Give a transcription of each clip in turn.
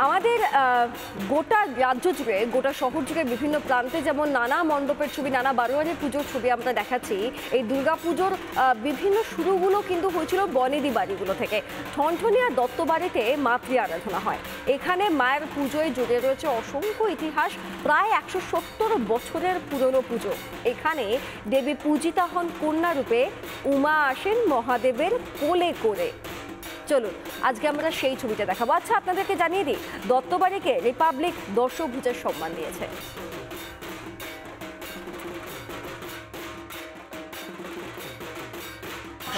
আমাদের গোটা রাজ্য জুড়ে, গোটা শহর জুড়ে বিভিন্ন প্রান্তে যেমন নানা মণ্ডপের ছবি, নানা বারোয়ারির পুজোর ছবি আমরা দেখাচ্ছি। এই দুর্গাপুজোর বিভিন্ন শুরুগুলো কিন্তু হয়েছিল বনেদি বাড়িগুলো থেকে। ঠনঠনিয়া দত্তবাড়িতে মাতৃ আরাধনা হয়। এখানে মায়ের পুজোয় জড়িয়ে রয়েছে অসংখ্য ইতিহাস। প্রায় 170 বছরের পুরনো পুজো। এখানে দেবী পূজিতা হন কন্যা রূপে, উমা আসেন মহাদেবের কোলে করে। চলুন আজকে আমরা সেই ছবিটা দেখাবো। আচ্ছা, আপনাদেরকে জানিয়ে দিই, দত্তবাড়িকে রিপাবলিক দর্শভূজের সম্মান দিয়েছে।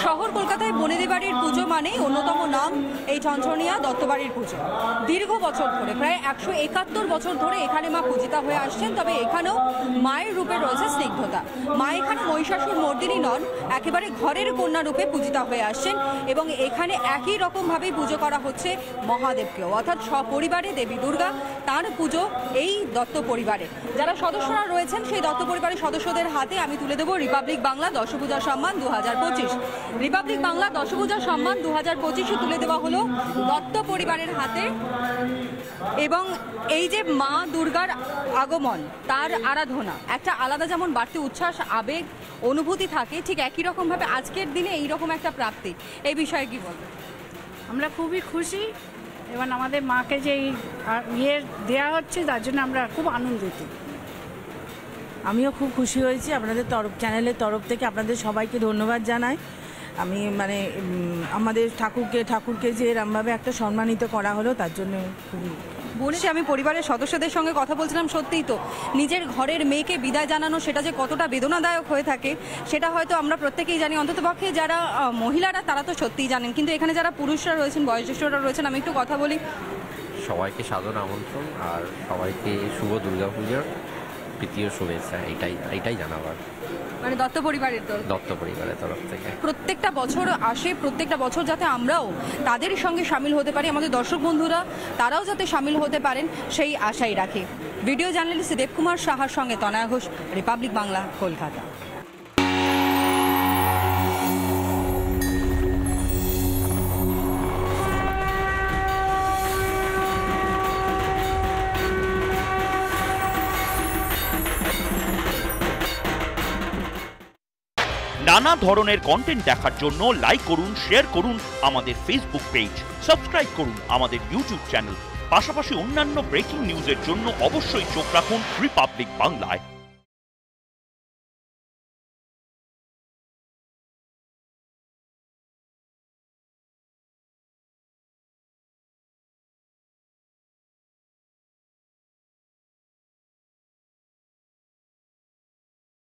শহর কলকাতায় বনেদি বাড়ির পুজো মানেই অন্যতম নাম এই ঠনঠনিয়া দত্তবাড়ির পুজো। দীর্ঘ বছর ধরে, প্রায় 171 বছর ধরে এখানে মা পূজিতা হয়ে আসছেন। তবে এখানেও মায়ের রূপে রয়েছে স্নিগ্ধতা। মা এখানে মহিষাসুর মর্দিনী নন, একেবারে ঘরের কন্যা রূপে পূজিতা হয়ে আসছেন। এবং এখানে একই রকমভাবেই পুজো করা হচ্ছে মহাদেবকেও, অর্থাৎ সপরিবারে দেবী দুর্গা, তার পুজো এই দত্ত পরিবারে। যারা সদস্যরা রয়েছেন সেই দত্ত পরিবারের সদস্যদের হাতে আমি তুলে দেবো রিপাবলিক বাংলা দশভূজা সম্মান 2025। রিপাবলিক বাংলা দশভূজা সম্মান 2025 তুলে দেওয়া হলো দত্ত পরিবারের হাতে। এবং এই যে মা দুর্গার আগমন, তার আরাধনা, একটা আলাদা যেমন বাড়তি উচ্ছ্বাস, আবেগ, অনুভূতি থাকে, ঠিক একই রকমভাবে আজকের দিনে এইরকম একটা প্রাপ্তি, এই বিষয়ে কি বলবো? আমরা খুবই খুশি এবং আমাদের মাকে যে ইয়ে দেওয়া হচ্ছে তার জন্য আমরা খুব আনন্দিত। আমিও খুব খুশি হয়েছি। আপনাদের চ্যানেলের তরফ থেকে আপনাদের সবাইকে ধন্যবাদ জানাই। আমি আমাদের ঠাকুরকে যে এরমভাবে একটা সম্মানিত করা হলো তার জন্য খুবই বলছি। আমি পরিবারের সদস্যদের সঙ্গে কথা বলছিলাম, সত্যিই তো নিজের ঘরের মেয়েকে বিদায় জানানো, সেটা যে কতটা বেদনাদায়ক হয়ে থাকে সেটা হয়তো আমরা প্রত্যেকেই জানি। অন্ততপক্ষে যারা মহিলারা তারা তো সত্যিই জানেন, কিন্তু এখানে যারা পুরুষরা রয়েছেন, বয়োজ্যেষ্ঠরা রয়েছেন, আমি একটু কথা বলি। সবাইকে সাদর আমন্ত্রণ আর সবাইকে শুভ দুর্গাপূজার প্রীতীয় শুভেচ্ছা, এইটাই জানাবার। মানে দত্ত পরিবারের তরফ থেকে প্রত্যেকটা বছর আসে, প্রত্যেকটা বছর যাতে আমরাও তাদের সঙ্গে সামিল হতে পারি, আমাদের দর্শক বন্ধুরা তারাও যাতে সামিল হতে পারেন সেই আশাই রাখি। ভিডিও জার্নালিস্ট দেবকুমার সাহার সঙ্গে তনয়া ঘোষ, রিপাবলিক বাংলা, কলকাতা। নানা ধরনের কন্টেন্ট দেখার জন্য লাইক করুন, শেয়ার করুন আমাদের ফেসবুক পেজ, সাবস্ক্রাইব করুন আমাদের ইউটিউব চ্যানেল। পাশাপাশি অন্যান্য ব্রেকিং নিউজের জন্য অবশ্যই চোখ রাখুন রিপাবলিক বাংলায়।